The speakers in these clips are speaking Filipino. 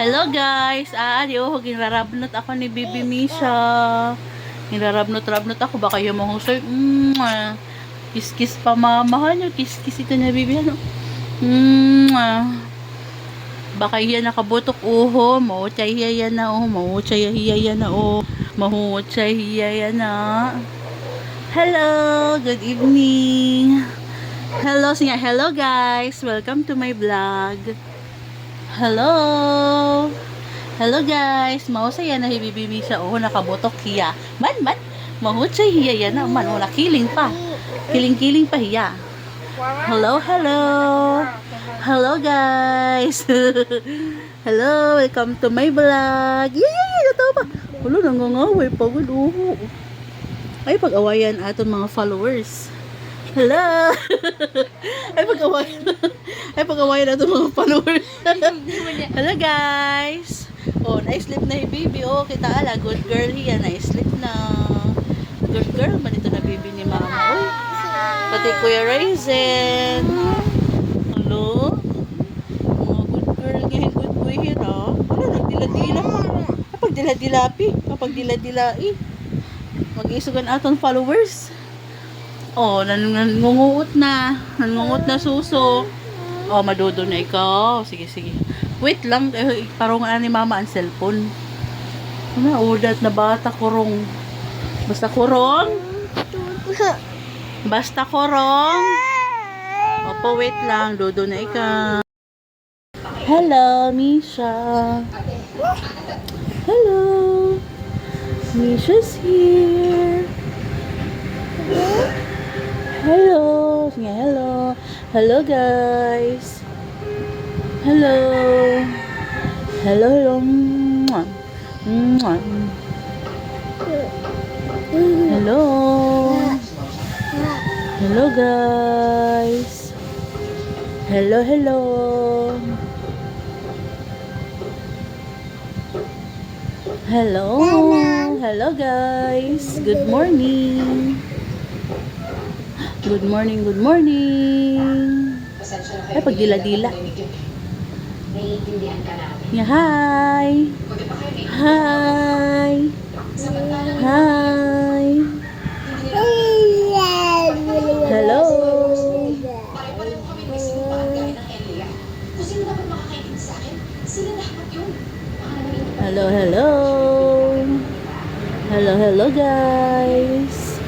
Hello guys! Ginrarabnot ako ni Bibi Misha. Ginrarabnot-rabnot ako. Baka yung mahusoy. Kiss-kiss pa mamahan nyo. Kiss-kiss ito na Bibi. Ano? Baka iya nakabutok. Mauchay hiya na. Mauchay hiya na. Mahuchay hiya na. Hello! Good evening! Hello! Sige, hello guys! Welcome to my vlog. Hello! Hello guys! Mausaya na hibibimi siya. Nakabotok hiya. Man! Mahutsay hiya yan na. Nakiling pa. Kiling-kiling pa hiya. Hello! Hello guys! Hello! Welcome to my vlog. Yay! Ito pa. Nangangaway. Pagod. Ay, pag-awayan aton mga followers. Hello! Ay, pag-awayan na itong mga followers. Hello, guys! Na-sleep na yung baby. Kita ala. Good girl hiya. Na-sleep na. Good girl ba nito na baby ni mama? Pati Kuya Raisin. Hello? Mga good girl ngayon. Good boy here, ha? Nagdila-dila. Kapag dila-dilai. Mag-isugan atong followers. Nangunguot na suso. Madudo na ikaw. Sige. Wait lang, parungan ni mama ang cellphone. Udat na bata kurong. Basta kurong. Wait lang, dudo na ikaw. Hello, Misha. Hello. Misha's here. Hello. Sige, hello. Hello, guys. Hello. Hello. Hello. Hello, guys. Hello. Hello, guys. Good morning. Good morning. Ay, pagdila-dila. Yeah, hi. Hello. Hello, guys.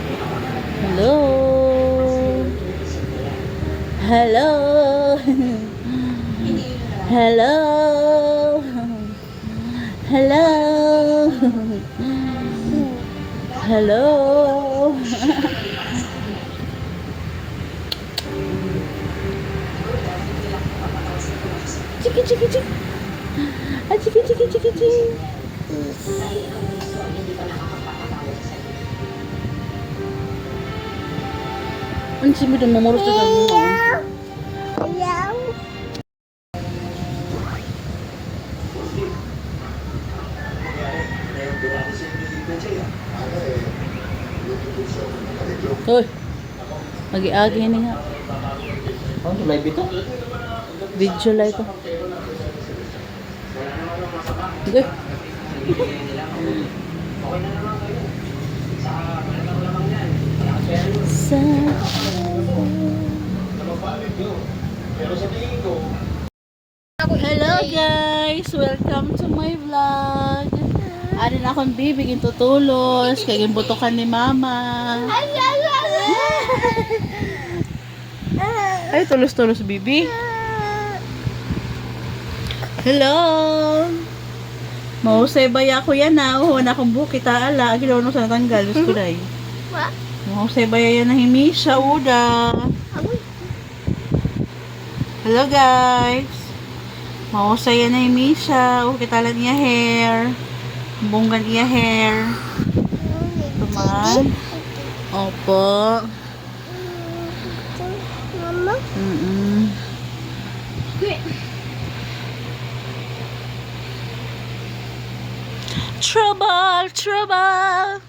Hello. Chiki. Ano si mo din mamuros na mo? Hoy. Agi-agi ni nga. Live ito? Video live ito. Okay. Hello guys! Welcome to my vlog. Ari na akong bibigin tutulos. Kaya butukan ni mama. Ay, tulos-tulos bibi. Hello! Mahusay baya ko yan na. Na akong buki taala. Ginawa nung sa natanggal. Diyos ko dahi. Mahusay baya yan na himisya. Uda. Hello guys! Mahusay yan na himisya. Kita lang niya hair. Bunggan niya hair. Tuman. Opo. Mama? Trouble!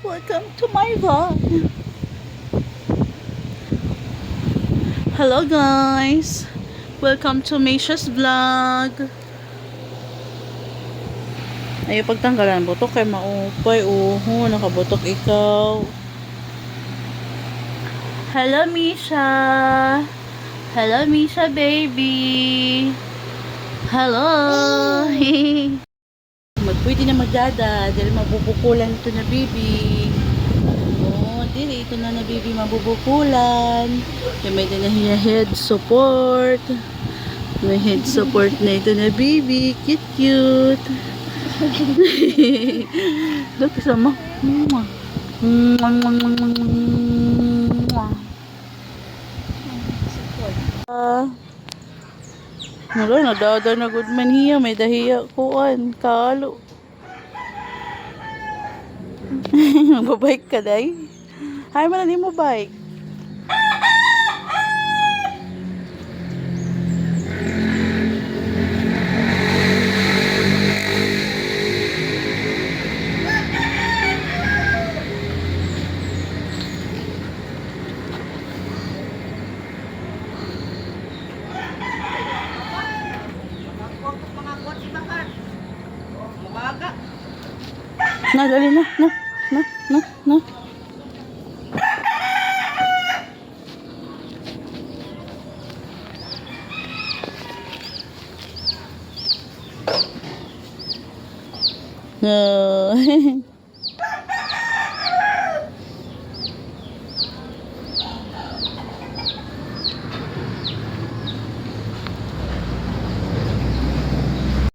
Welcome to my vlog. Hello guys! Welcome to Misha's vlog. Ayaw pagtanggalan butok kay maupay. Nakabutok ikaw. Hello, Misha. Hello, Misha, baby. Hello. Pwede na magdada dahil mabubukulan ito na, baby. Dili ito na baby, mabubukulan. Kaya may din na head support. May head support na ito na, baby. Cute, cute. Look, sama. Wala, nadada na good man hiya. May dahiya kuan. Kalo. Magbabike ka, day? Hay, malali mo bike. Na, dali na. Na. No.